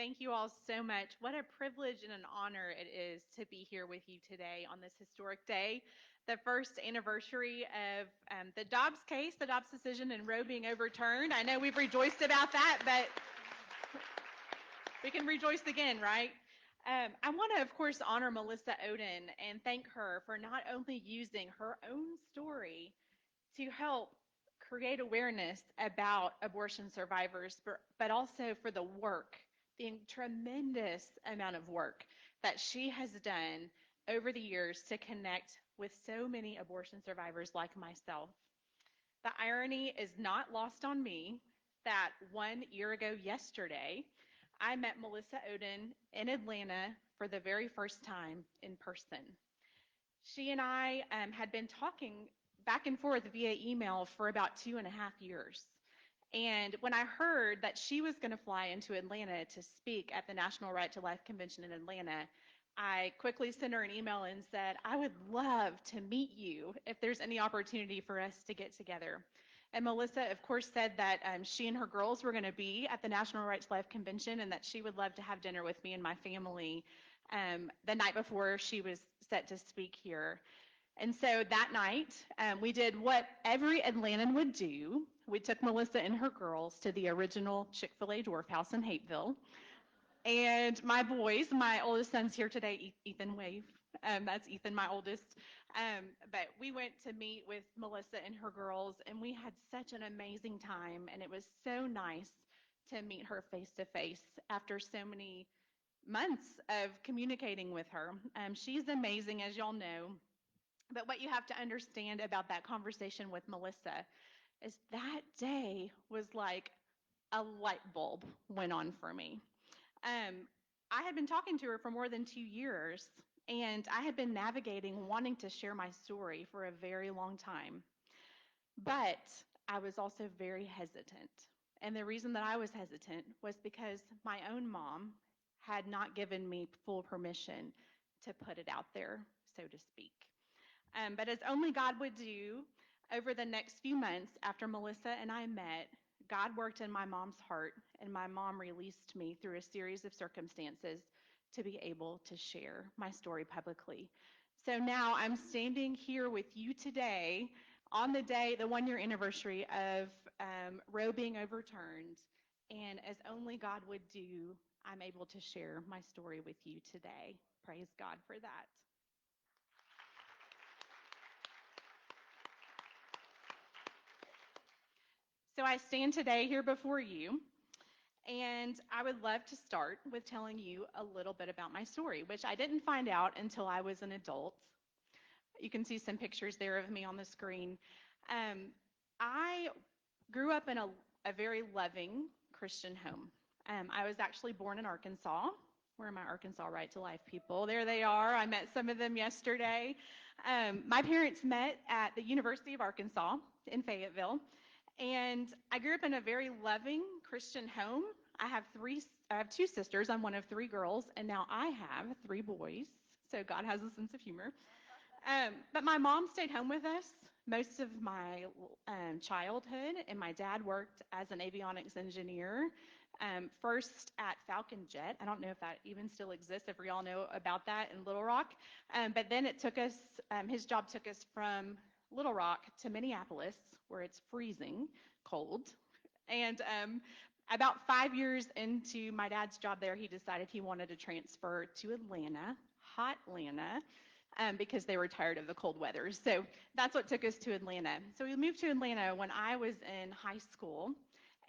Thank you all so much. What a privilege and an honor it is to be here with you today on this historic day, the first anniversary of the Dobbs case, the Dobbs decision, and Roe being overturned. I know we've rejoiced about that, but we can rejoice again, right? I want to, of course, honor Melissa Oden and thank her for not only using her own story to help create awareness about abortion survivors, but also for the work, the tremendous amount of work that she has done over the years to connect with so many abortion survivors like myself. The irony is not lost on me that 1 year ago yesterday, I met Melissa Oden in Atlanta for the very first time in person. She and I had been talking back and forth via email for about 2.5 years. And when I heard that she was going to fly into Atlanta to speak at the National Right to Life Convention in Atlanta, I quickly sent her an email and said, I would love to meet you if there's any opportunity for us to get together. And Melissa, of course, said that she and her girls were going to be at the National Right to Life Convention and that she would love to have dinner with me and my family the night before she was set to speak here. And so that night, we did what every Atlantan would do. We took Melissa and her girls to the original Chick-fil-A Dwarf House in Hateville. And my boys, my oldest son's here today, Ethan Wave. That's Ethan, my oldest. But we went to meet with Melissa and her girls, and we had such an amazing time. And it was so nice to meet her face to face after so many months of communicating with her. She's amazing, as y'all know. But what you have to understand about that conversation with Melissa is that day was like a light bulb went on for me. Um, I had been talking to her for more than 2 years, and I had been navigating wanting to share my story for a very long time. But I was also very hesitant. And the reason that I was hesitant was because my own mom had not given me full permission to put it out there, so to speak. But as only God would do, over the next few months after Melissa and I met, God worked in my mom's heart, and my mom released me through a series of circumstances to be able to share my story publicly. So now I'm standing here with you today on the day, the 1 year anniversary of Roe being overturned. And as only God would do, I'm able to share my story with you today. Praise God for that. So I stand today here before you, and I would love to start with telling you a little bit about my story, which I didn't find out until I was an adult. You can see some pictures there of me on the screen. I grew up in a very loving Christian home. I was actually born in Arkansas. Where are my Arkansas Right to Life people? There they are. I met some of them yesterday. My parents met at the University of Arkansas in Fayetteville. And I grew up in a very loving Christian home. I have two sisters. I'm one of three girls, and now I have three boys. So God has a sense of humor. But my mom stayed home with us most of my childhood, and my dad worked as an avionics engineer, first at Falcon Jet. I don't know if that even still exists, if we all know about that in Little Rock. But then it took us, his job took us from Little Rock to Minneapolis, where it's freezing cold. And about 5 years into my dad's job there, he decided he wanted to transfer to Atlanta, hot Atlanta, because they were tired of the cold weather. So that's what took us to Atlanta. So we moved to Atlanta when I was in high school,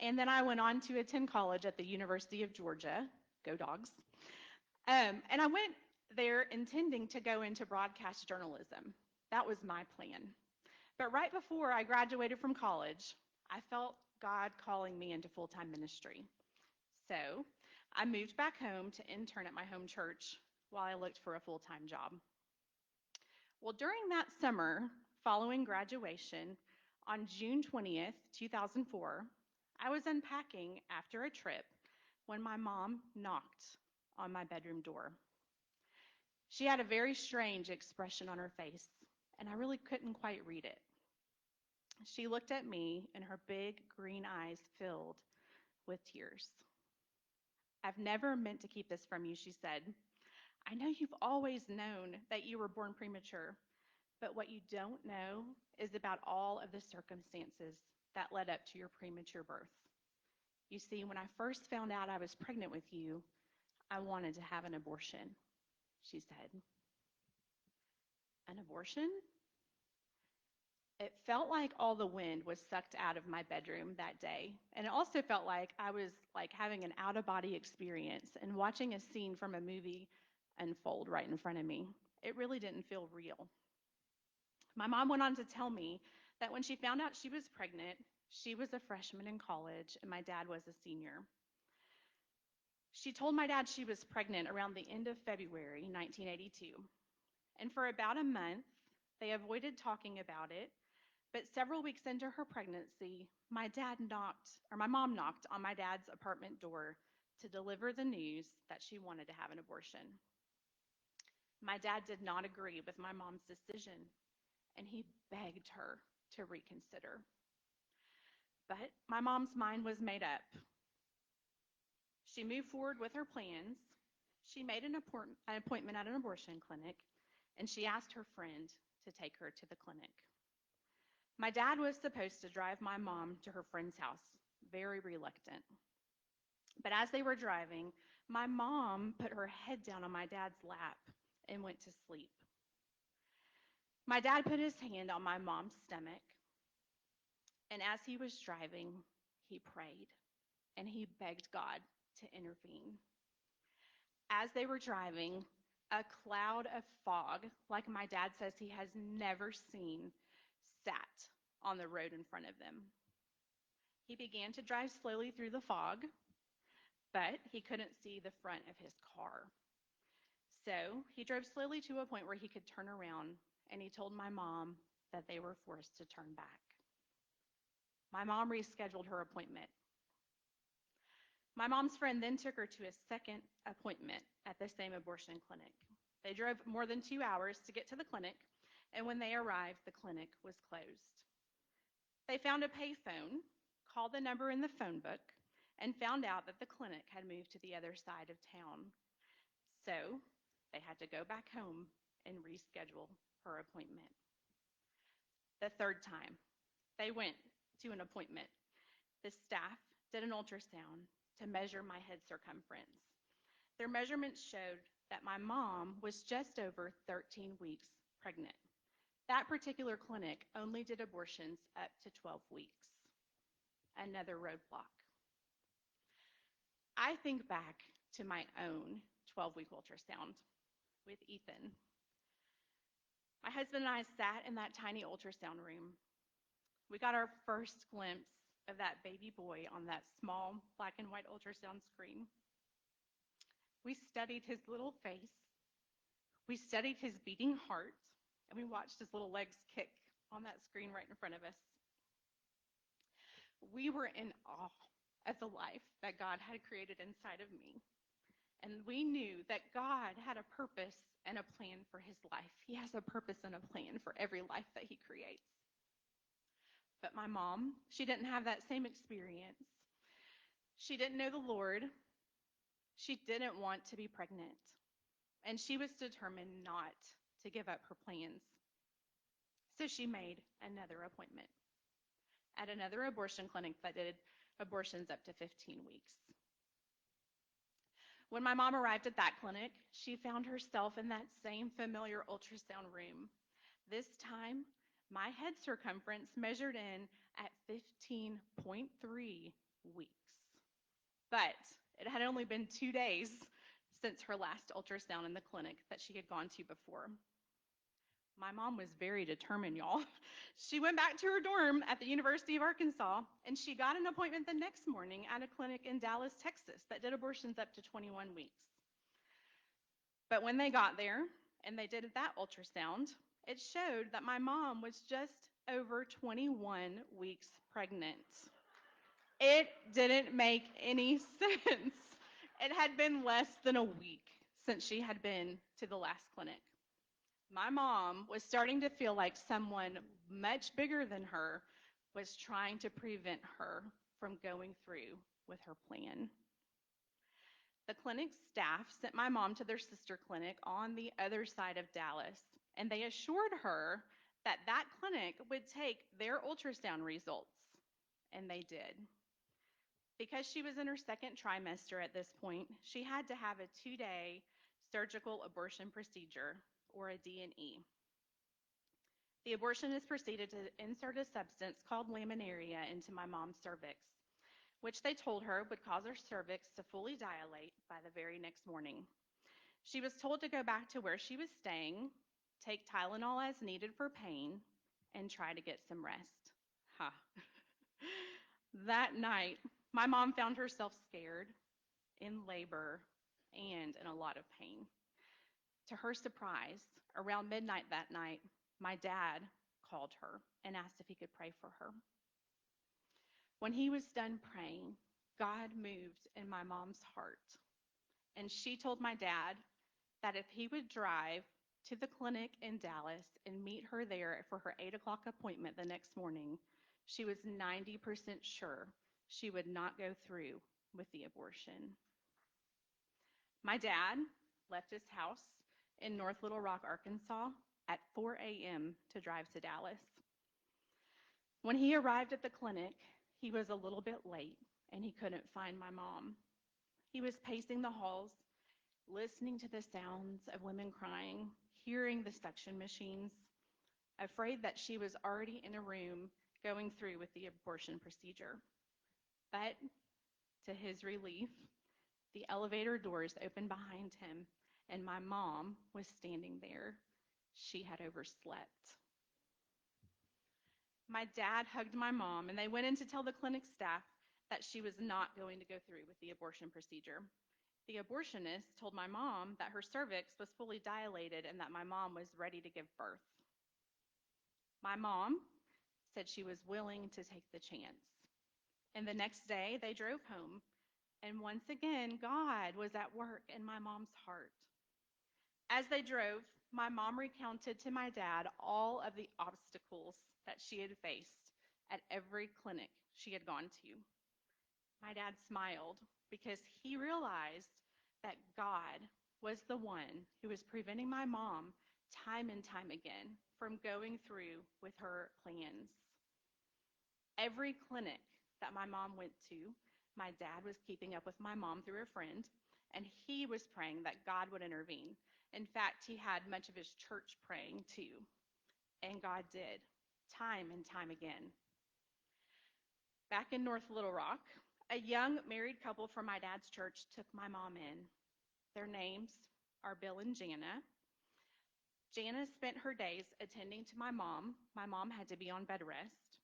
and then I went on to attend college at the University of Georgia. Go Dogs. And I went there intending to go into broadcast journalism. That was my plan. But right before I graduated from college, I felt God calling me into full-time ministry. So I moved back home to intern at my home church while I looked for a full-time job. Well, during that summer following graduation, on June 20th, 2004, I was unpacking after a trip when my mom knocked on my bedroom door. She had a very strange expression on her face, and I really couldn't quite read it. She looked at me, and her big green eyes filled with tears. I've never meant to keep this from you, she said. I know you've always known that you were born premature, but what you don't know is about all of the circumstances that led up to your premature birth. You see, when I first found out I was pregnant with you, I wanted to have an abortion, she said. An abortion? It felt like all the wind was sucked out of my bedroom that day. And it also felt like I was like having an out of body experience and watching a scene from a movie unfold right in front of me. It really didn't feel real. My mom went on to tell me that when she found out she was pregnant, she was a freshman in college and my dad was a senior. She told my dad she was pregnant around the end of February 1982. And for about a month, they avoided talking about it. But several weeks into her pregnancy, my mom knocked on my dad's apartment door to deliver the news that she wanted to have an abortion. My dad did not agree with my mom's decision, and he begged her to reconsider. But my mom's mind was made up. She moved forward with her plans. She made an appointment at an abortion clinic, and she asked her friend to take her to the clinic. My dad was supposed to drive my mom to her friend's house, very reluctant. But as they were driving, my mom put her head down on my dad's lap and went to sleep. My dad put his hand on my mom's stomach, and as he was driving, he prayed and he begged God to intervene. As they were driving, a cloud of fog, like my dad says he has never seen, sat on the road in front of them. He began to drive slowly through the fog, but he couldn't see the front of his car. So he drove slowly to a point where he could turn around, and he told my mom that they were forced to turn back. My mom rescheduled her appointment. My mom's friend then took her to a second appointment at the same abortion clinic. They drove more than 2 hours to get to the clinic, and when they arrived, the clinic was closed. They found a payphone, called the number in the phone book, and found out that the clinic had moved to the other side of town. So they had to go back home and reschedule her appointment. The third time, they went to an appointment. The staff did an ultrasound to measure my head circumference. Their measurements showed that my mom was just over 13 weeks pregnant. That particular clinic only did abortions up to 12 weeks. Another roadblock. I think back to my own 12-week ultrasound with Ethan. My husband and I sat in that tiny ultrasound room. We got our first glimpse of that baby boy on that small black and white ultrasound screen. We studied his little face. We studied his beating heart, and we watched his little legs kick on that screen right in front of us. We were in awe of the life that God had created inside of me. And we knew that God had a purpose and a plan for his life. He has a purpose and a plan for every life that he creates. But my mom, she didn't have that same experience. She didn't know the Lord. She didn't want to be pregnant. And she was determined not to give up her plans. So she made another appointment at another abortion clinic that did abortions up to 15 weeks. When my mom arrived at that clinic, she found herself in that same familiar ultrasound room. This time, my head circumference measured in at 15.3 weeks. But it had only been 2 days since her last ultrasound in the clinic that she had gone to before. My mom was very determined, y'all. She went back to her dorm at the University of Arkansas, and she got an appointment the next morning at a clinic in Dallas, Texas, that did abortions up to 21 weeks. But when they got there and they did that ultrasound, it showed that my mom was just over 21 weeks pregnant. It didn't make any sense. It had been less than a week since she had been to the last clinic. My mom was starting to feel like someone much bigger than her was trying to prevent her from going through with her plan. The clinic staff sent my mom to their sister clinic on the other side of Dallas, and they assured her that that clinic would take their ultrasound results, and they did. Because she was in her second trimester at this point, she had to have a 2-day surgical abortion procedure, or a D&E. The abortionist proceeded to insert a substance called laminaria into my mom's cervix, which they told her would cause her cervix to fully dilate by the very next morning. She was told to go back to where she was staying, take Tylenol as needed for pain, and try to get some rest. Ha. That night, my mom found herself scared, in labor, and in a lot of pain. To her surprise, around midnight that night, my dad called her and asked if he could pray for her. When he was done praying, God moved in my mom's heart, and she told my dad that if he would drive to the clinic in Dallas and meet her there for her 8 o'clock appointment the next morning, she was 90% sure she would not go through with the abortion. My dad left his house in North Little Rock, Arkansas at 4 a.m. to drive to Dallas. When he arrived at the clinic, he was a little bit late and he couldn't find my mom. He was pacing the halls, listening to the sounds of women crying, hearing the suction machines, afraid that she was already in a room going through with the abortion procedure. But to his relief, the elevator doors opened behind him, and my mom was standing there. She had overslept. My dad hugged my mom, and they went in to tell the clinic staff that she was not going to go through with the abortion procedure. The abortionist told my mom that her cervix was fully dilated and that my mom was ready to give birth. My mom said she was willing to take the chance. And the next day, they drove home. And once again, God was at work in my mom's heart. As they drove, my mom recounted to my dad all of the obstacles that she had faced at every clinic she had gone to. My dad smiled because he realized that God was the one who was preventing my mom time and time again from going through with her plans. Every clinic that my mom went to, my dad was keeping up with my mom through a friend, and he was praying that God would intervene. In fact, he had much of his church praying too, and God did, time and time again. Back in North Little Rock, a young married couple from my dad's church took my mom in. Their names are Bill and Jana. Jana spent her days attending to my mom. My mom had to be on bed rest,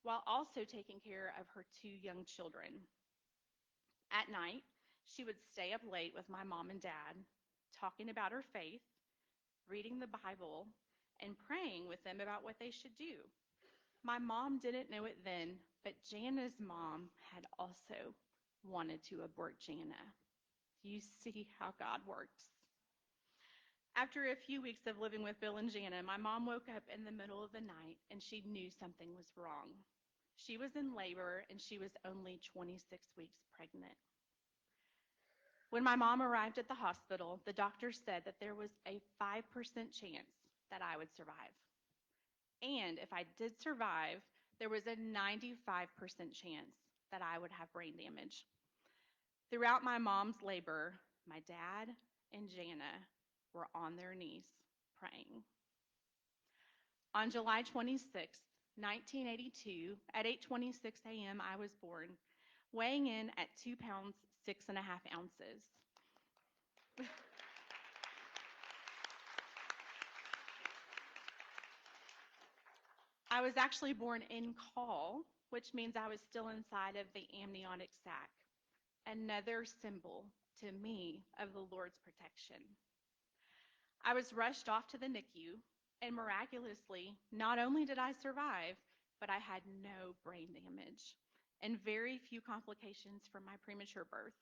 while also taking care of her 2 young children. At night, she would stay up late with my mom and dad, talking about her faith, reading the Bible, and praying with them about what they should do. My mom didn't know it then, but Jana's mom had also wanted to abort Jana. You see how God works. After a few weeks of living with Bill and Jana, my mom woke up in the middle of the night and she knew something was wrong. She was in labor and she was only 26 weeks pregnant. When my mom arrived at the hospital, the doctor said that there was a 5% chance that I would survive. And if I did survive, there was a 95% chance that I would have brain damage. Throughout my mom's labor, my dad and Jana were on their knees praying. On July 26, 1982, at 8:26 a.m., I was born, weighing in at 2 pounds 6.5 ounces. I was actually born in caul, which means I was still inside of the amniotic sac, another symbol to me of the Lord's protection. I was rushed off to the NICU, and miraculously, not only did I survive, but I had no brain damage and very few complications from my premature birth.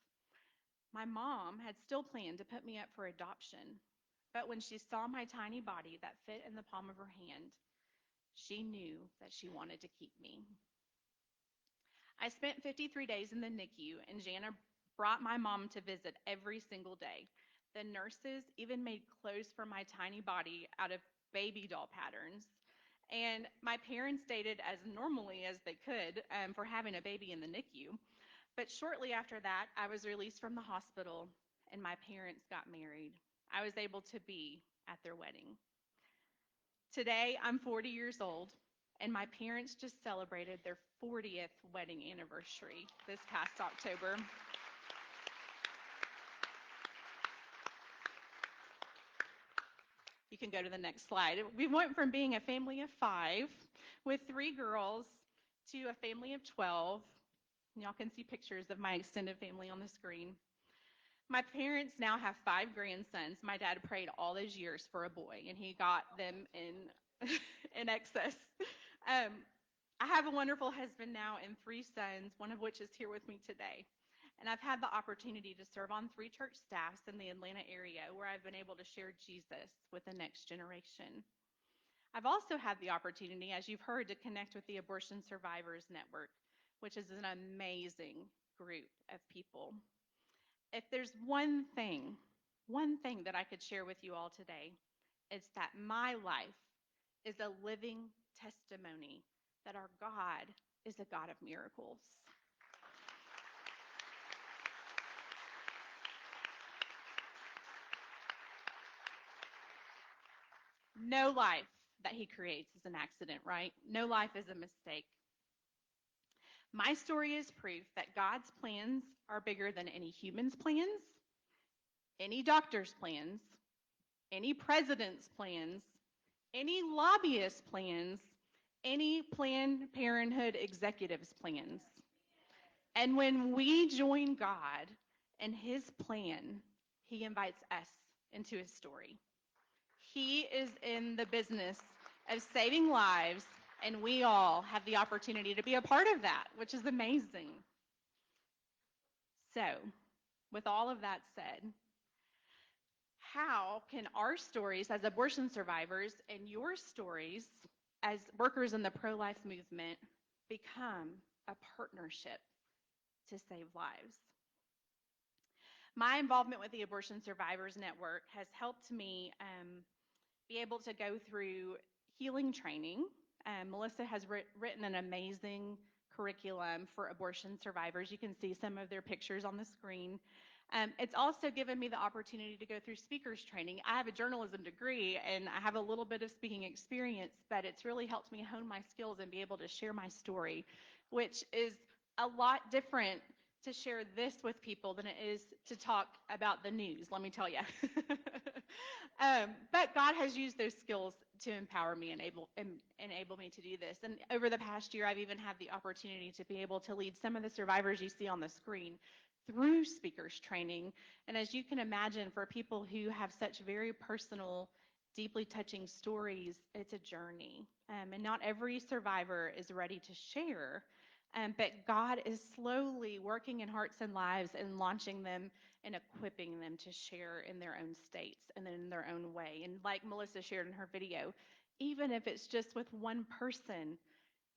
My mom had still planned to put me up for adoption, but when she saw my tiny body that fit in the palm of her hand, she knew that she wanted to keep me. I spent 53 days in the NICU, and Jana brought my mom to visit every single day. The nurses even made clothes for my tiny body out of baby doll patterns. And my parents dated as normally as they could for having a baby in the NICU. But shortly after that, I was released from the hospital and my parents got married. I was able to be at their wedding. Today, I'm 40 years old, and my parents just celebrated their 40th wedding anniversary this past October. You can go to the next slide. We went from being a family of 5 with 3 girls to a family of 12. Y'all can see pictures of my extended family on the screen. My parents now have 5 grandsons. My dad prayed all those years for a boy, and he got them in in excess. Um, I have a wonderful husband now and 3 sons, one of which is here with me today. And I've had the opportunity to serve on 3 church staffs in the Atlanta area where I've been able to share Jesus with the next generation. I've also had the opportunity, as you've heard, to connect with the Abortion Survivors Network, which is an amazing group of people. If there's one thing that I could share with you all today, it's that my life is a living testimony that our God is a God of miracles. No life that he creates is an accident, right? No life is a mistake. My story is proof that God's plans are bigger than any human's plans, any doctor's plans, any president's plans, any lobbyist's plans, any Planned Parenthood executive's plans. And when we join God and his plan, he invites us into his story. He is in the business of saving lives, and we all have the opportunity to be a part of that, which is amazing. So, with all of that said, how can our stories as abortion survivors and your stories as workers in the pro-life movement become a partnership to save lives? My involvement with the Abortion Survivors Network has helped me be able to go through healing training. Melissa has written an amazing curriculum for abortion survivors. You can see some of their pictures on the screen. It's also given me the opportunity to go through speakers training. I have a journalism degree and I have a little bit of speaking experience, but it's really helped me hone my skills and be able to share my story, which is a lot different to share this with people than it is to talk about the news, let me tell you. But God has used those skills to empower me and enable me to do this. And over the past year, I've even had the opportunity to be able to lead some of the survivors you see on the screen through speakers training. And as you can imagine, for people who have such very personal, deeply touching stories, it's a journey. And not every survivor is ready to share. But God is slowly working in hearts and lives and launching them and equipping them to share in their own states and in their own way. And like Melissa shared in her video, even if it's just with one person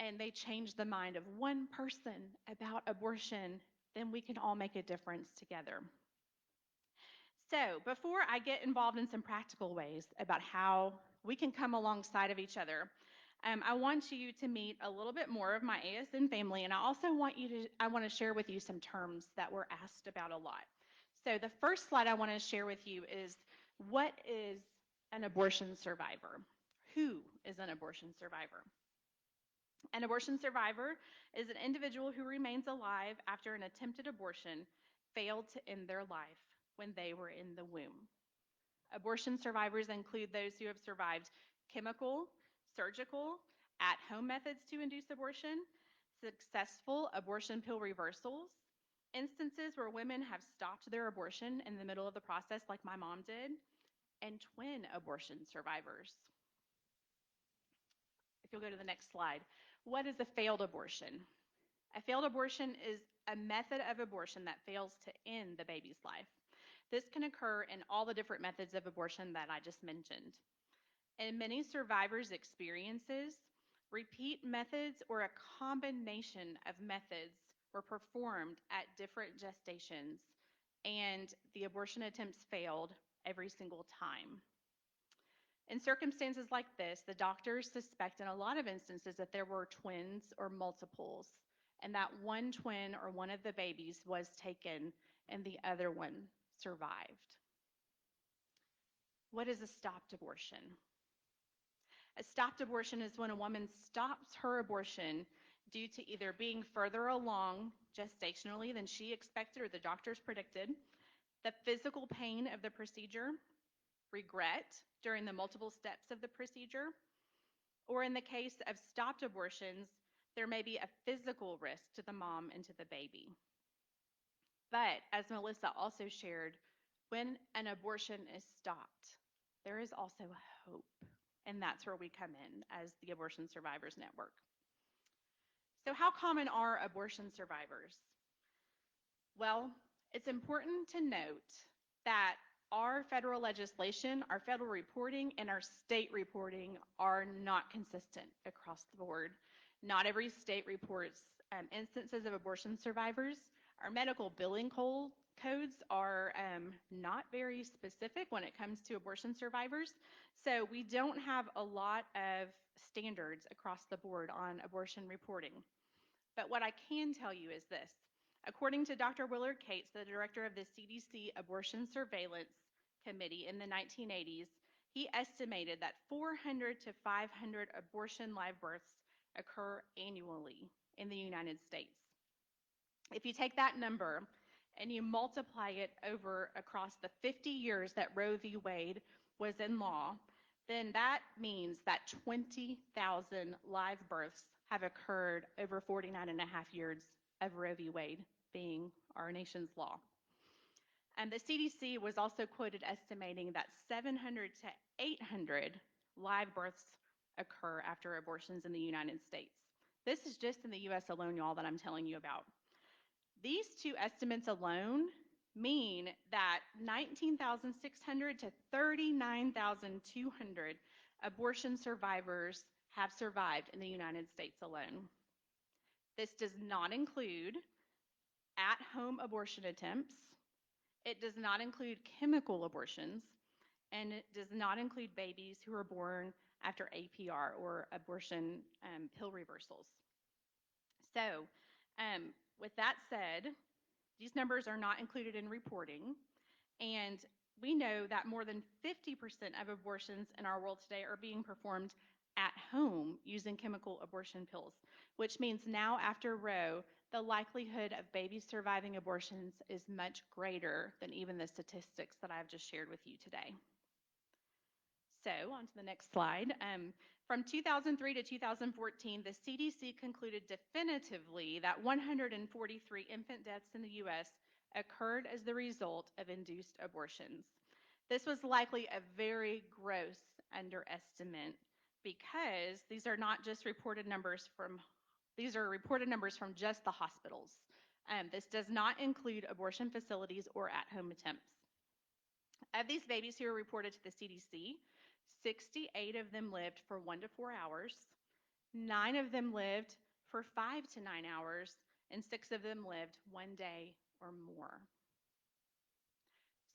and they change the mind of one person about abortion, then we can all make a difference together. So before I get involved in some practical ways about how we can come alongside of each other, I want you to meet a little bit more of my ASN family, and I also want to share with you some terms that we're asked about a lot. So the first slide I want to share with you is, what is an abortion survivor? Who is an abortion survivor? An abortion survivor is an individual who remains alive after an attempted abortion failed to end their life when they were in the womb. Abortion survivors include those who have survived chemical, surgical, at-home methods to induce abortion, successful abortion pill reversals, instances where women have stopped their abortion in the middle of the process like my mom did, and twin abortion survivors. If you'll go to the next slide. What is a failed abortion? A failed abortion is a method of abortion that fails to end the baby's life. This can occur in all the different methods of abortion that I just mentioned. In many survivors' experiences, repeat methods or a combination of methods were performed at different gestations and the abortion attempts failed every single time. In circumstances like this, the doctors suspect in a lot of instances that there were twins or multiples, and that one twin or one of the babies was taken and the other one survived. What is a stopped abortion? A stopped abortion is when a woman stops her abortion due to either being further along gestationally than she expected or the doctors predicted, the physical pain of the procedure, regret during the multiple steps of the procedure, or in the case of stopped abortions, there may be a physical risk to the mom and to the baby. But as Melissa also shared, when an abortion is stopped, there is also hope. And that's where we come in as the Abortion Survivors Network. So, how common are abortion survivors? Well, it's important to note that our federal legislation, our federal reporting, and our state reporting are not consistent across the board. Not every state reports instances of abortion survivors. Our medical billing codes are not very specific when it comes to abortion survivors. So we don't have a lot of standards across the board on abortion reporting. But what I can tell you is this. According to Dr. Willard Cates, the director of the CDC Abortion Surveillance Committee in the 1980s, he estimated that 400 to 500 abortion live births occur annually in the United States. If you take that number and you multiply it over across the 50 years that Roe v. Wade was in law, then that means that 20,000 live births have occurred over 49 and a half years of Roe v. Wade being our nation's law. And the CDC was also quoted estimating that 700 to 800 live births occur after abortions in the United States. This is just in the US alone, y'all, that I'm telling you about. These two estimates alone mean that 19,600 to 39,200 abortion survivors have survived in the United States alone. This does not include at-home abortion attempts. It does not include chemical abortions, and it does not include babies who are born after APR or abortion pill reversals. So, with that said, these numbers are not included in reporting, and we know that more than 50% of abortions in our world today are being performed at home using chemical abortion pills, which means now after Roe, the likelihood of babies surviving abortions is much greater than even the statistics that I've just shared with you today. So, on to the next slide. From 2003 to 2014, the CDC concluded definitively that 143 infant deaths in the U.S. occurred as the result of induced abortions. This was likely a very gross underestimate because these are not just reported numbers from, these are reported numbers from just the hospitals. This does not include abortion facilities or at-home attempts. Of these babies who were reported to the CDC, 68 of them lived for 1 to 4 hours, 9 of them lived for 5 to 9 hours, and 6 of them lived 1 day or more.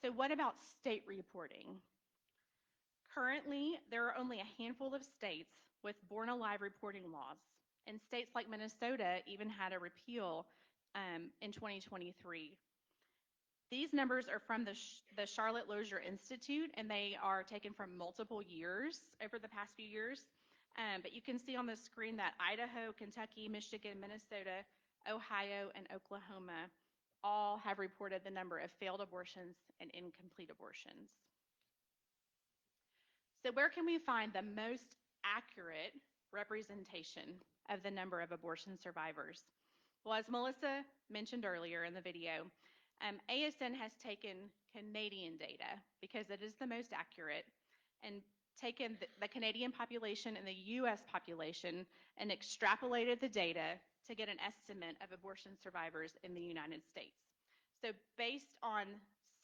So what about state reporting? Currently, there are only a handful of states with born alive reporting laws, and states like Minnesota even had a repeal in 2023. These numbers are from the Charlotte Lozier Institute, and they are taken from multiple years over the past few years. But you can see on the screen that Idaho, Kentucky, Michigan, Minnesota, Ohio, and Oklahoma all have reported the number of failed abortions and incomplete abortions. So where can we find the most accurate representation of the number of abortion survivors? Well, as Melissa mentioned earlier in the video, ASN has taken Canadian data because it is the most accurate and taken the Canadian population and the US population and extrapolated the data to get an estimate of abortion survivors in the United States. So based on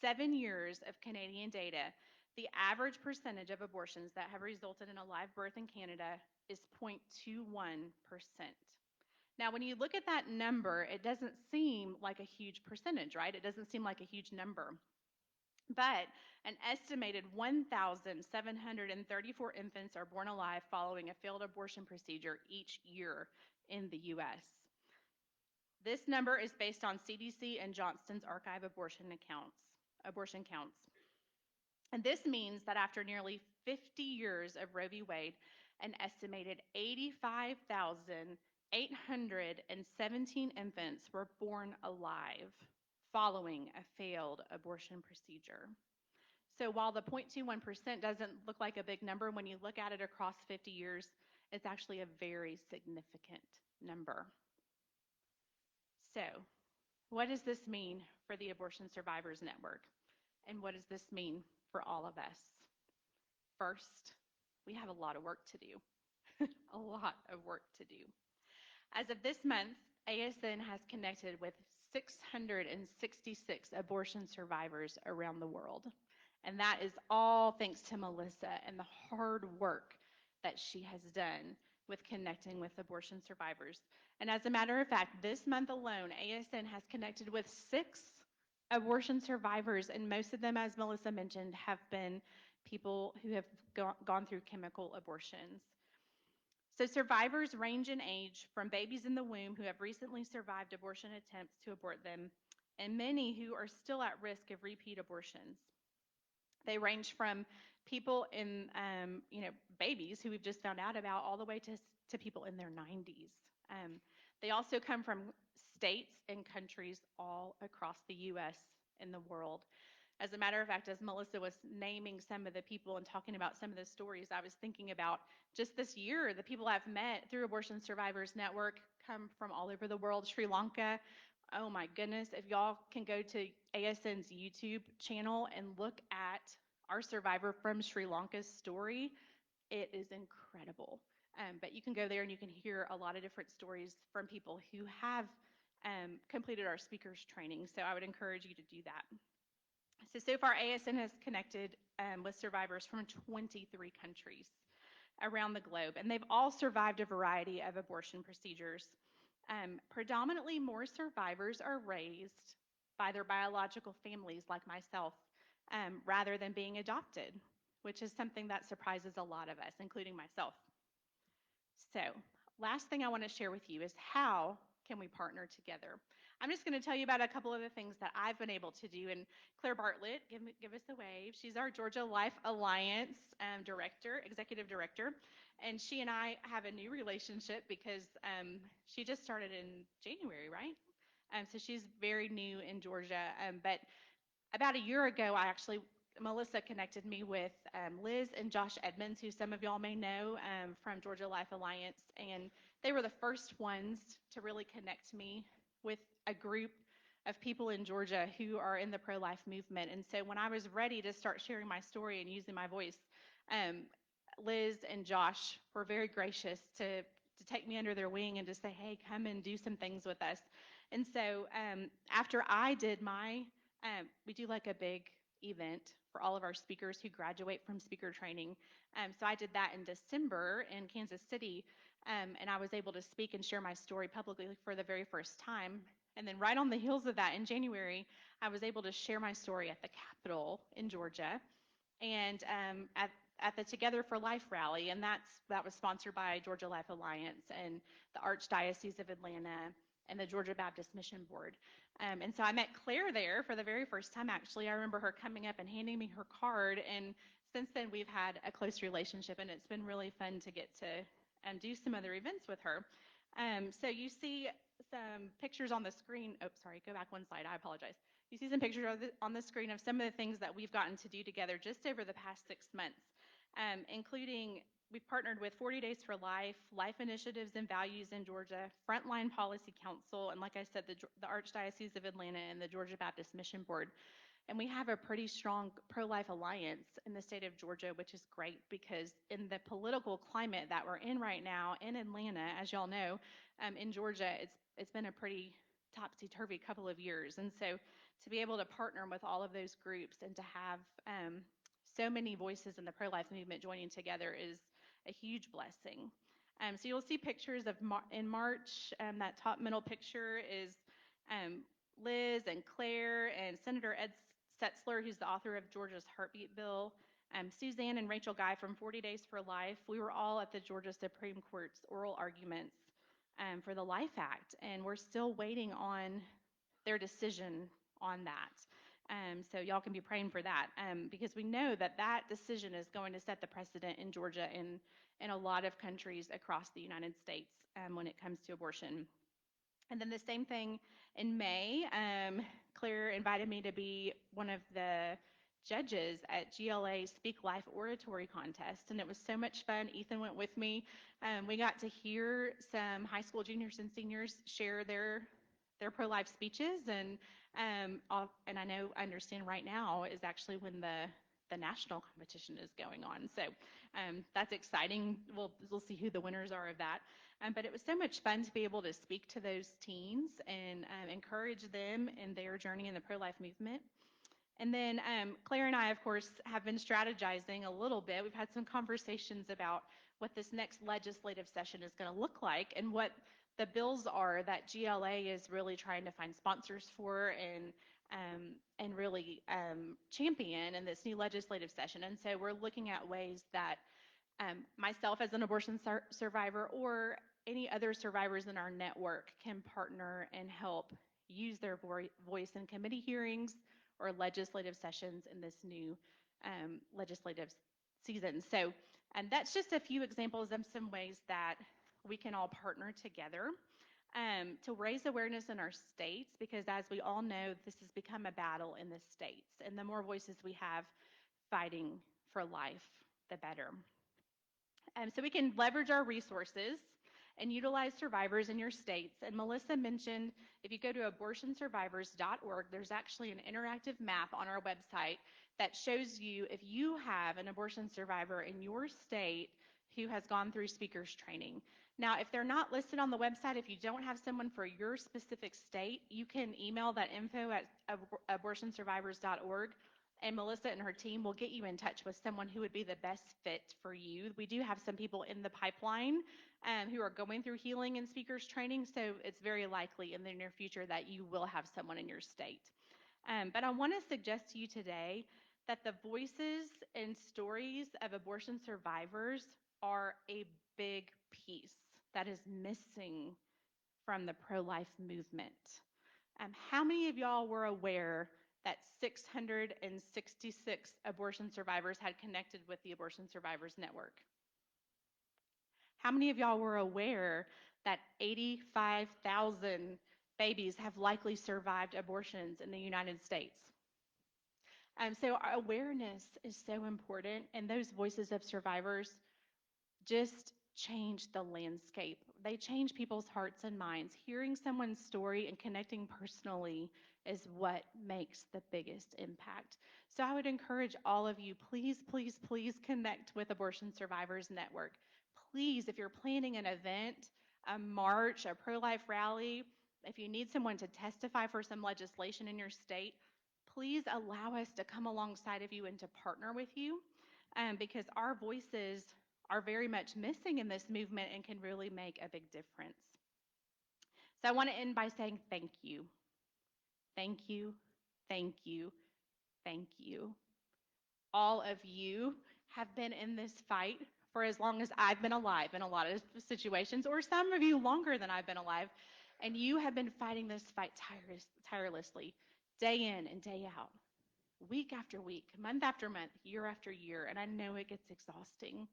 7 years of Canadian data, the average percentage of abortions that have resulted in a live birth in Canada is 0.21%. Now, when you look at that number, it doesn't seem like a huge percentage, right? It doesn't seem like a huge number. But an estimated 1,734 infants are born alive following a failed abortion procedure each year in the U.S. This number is based on CDC and Johnston's archive abortion counts. And this means that after nearly 50 years of Roe v. Wade, an estimated 85,817 infants were born alive following a failed abortion procedure. So while the 0.21% doesn't look like a big number, when you look at it across 50 years, it's actually a very significant number. So, what does this mean for the Abortion Survivors Network? And what does this mean for all of us? First, we have a lot of work to do. A lot of work to do. As of this month, ASN has connected with 666 abortion survivors around the world. And that is all thanks to Melissa and the hard work that she has done with connecting with abortion survivors. And as a matter of fact, this month alone, ASN has connected with 6 abortion survivors, and most of them, as Melissa mentioned, have been people who have gone through chemical abortions. So survivors range in age from babies in the womb who have recently survived abortion attempts to abort them, and many who are still at risk of repeat abortions. They range from people in, babies who we've just found out about, all the way to people in their 90s. They also come from states and countries all across the U.S. and the world. As a matter of fact, as Melissa was naming some of the people and talking about some of the stories, I was thinking about just this year, the people I've met through Abortion Survivors Network come from all over the world. Sri Lanka, oh my goodness, if y'all can go to ASN's YouTube channel and look at our survivor from Sri Lanka's story, it is incredible. But you can go there and you can hear a lot of different stories from people who have completed our speakers training. So I would encourage you to do that. So far, ASN has connected with survivors from 23 countries around the globe, and they've all survived a variety of abortion procedures. Predominantly, more survivors are raised by their biological families, like myself, rather than being adopted, which is something that surprises a lot of us, including myself. So, last thing I want to share with you is how can we partner together? I'm just going to tell you about a couple of the things that I've been able to do. And Claire Bartlett, give us a wave. She's our Georgia Life Alliance executive director. And she and I have a new relationship because she just started in January, right? So she's very new in Georgia. But about a year ago, Melissa connected me with Liz and Josh Edmonds, who some of y'all may know from Georgia Life Alliance, and they were the first ones to really connect me with a group of people in Georgia who are in the pro-life movement. And so when I was ready to start sharing my story and using my voice, um, Liz and Josh were very gracious to take me under their wing and to say, hey, come and do some things with us. And so after I did we do like a big event for all of our speakers who graduate from speaker training. So I did that in December in Kansas City, and I was able to speak and share my story publicly for the very first time. And then right on the heels of that in January, I was able to share my story at the Capitol in Georgia and at the Together for Life rally, and that was sponsored by Georgia Life Alliance and the Archdiocese of Atlanta and the Georgia Baptist Mission Board. And so I met Claire there for the very first time, actually. I remember her coming up and handing me her card, and since then we've had a close relationship, and it's been really fun to get to do some other events with her. So you see some pictures on the screen. Oh, sorry, go back one slide. I apologize. You see some pictures on the screen of some of the things that we've gotten to do together just over the past 6 months, including we've partnered with 40 Days for Life, Life Initiatives and Values in Georgia, Frontline Policy Council, and like I said, the Archdiocese of Atlanta and the Georgia Baptist Mission Board. And we have a pretty strong pro-life alliance in the state of Georgia, which is great because in the political climate that we're in right now in Atlanta, as y'all know, in Georgia, it's been a pretty topsy-turvy couple of years. And so to be able to partner with all of those groups and to have so many voices in the pro-life movement joining together is a huge blessing. So you'll see pictures of in March. That top middle picture is um, Liz and Claire and Senator Ed Setzler, who's the author of Georgia's Heartbeat Bill. Suzanne and Rachel Guy from 40 Days for Life. We were all at the Georgia Supreme Court's oral arguments for the Life Act, and we're still waiting on their decision on that. So y'all can be praying for that because we know that that decision is going to set the precedent in Georgia and in a lot of countries across the United States when it comes to abortion. And then the same thing in May, Claire invited me to be one of the judges at GLA Speak Life Oratory Contest, and it was so much fun. Ethan went with me. We got to hear some high school juniors and seniors share their pro-life speeches, and I know I understand right now is actually when the national competition is going on. So that's exciting. We'll see who the winners are of that. But it was so much fun to be able to speak to those teens and encourage them in their journey in the pro-life movement. And then Claire and I, of course, have been strategizing a little bit. We've had some conversations about what this next legislative session is going to look like and what the bills are that GLA is really trying to find sponsors for and really champion in this new legislative session. And so we're looking at ways that myself as an abortion survivor or any other survivors in our network can partner and help use their voice in committee hearings or legislative sessions in this new legislative season. So that's just a few examples of some ways that we can all partner together to raise awareness in our states, because as we all know, this has become a battle in the states. And the more voices we have fighting for life, the better. So we can leverage our resources and utilize survivors in your states. And Melissa mentioned if you go to abortionsurvivors.org, there's actually an interactive map on our website that shows you if you have an abortion survivor in your state who has gone through speakers training. Now, if they're not listed on the website, if you don't have someone for your specific state, you can email that info at abortionsurvivors.org, and Melissa and her team will get you in touch with someone who would be the best fit for you. We do have some people in the pipeline who are going through healing and speakers training, so it's very likely in the near future that you will have someone in your state. But I want to suggest to you today that the voices and stories of abortion survivors are a big piece that is missing from the pro-life movement. How many of y'all were aware that 666 abortion survivors had connected with the Abortion Survivors Network? How many of y'all were aware that 85,000 babies have likely survived abortions in the United States? So our awareness is so important, and those voices of survivors just change the landscape. They change people's hearts and minds. Hearing someone's story and connecting personally is what makes the biggest impact. So I would encourage all of you, please, please, please connect with Abortion Survivors Network. Please, if you're planning an event, a march, a pro-life rally, if you need someone to testify for some legislation in your state, please allow us to come alongside of you and to partner with you because our voices are very much missing in this movement and can really make a big difference. So I want to end by saying thank you. Thank you, thank you, thank you. All of you have been in this fight for as long as I've been alive in a lot of situations, or some of you longer than I've been alive, and you have been fighting this fight tirelessly, day in and day out, week after week, month after month, year after year, and I know it gets exhausting.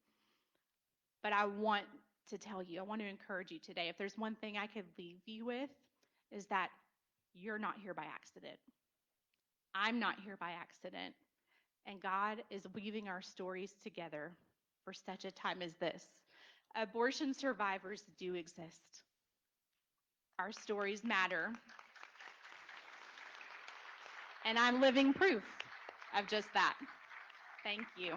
But I want to tell you, I want to encourage you today, if there's one thing I could leave you with, is that you're not here by accident. I'm not here by accident. And God is weaving our stories together for such a time as this. Abortion survivors do exist. Our stories matter. And I'm living proof of just that. Thank you.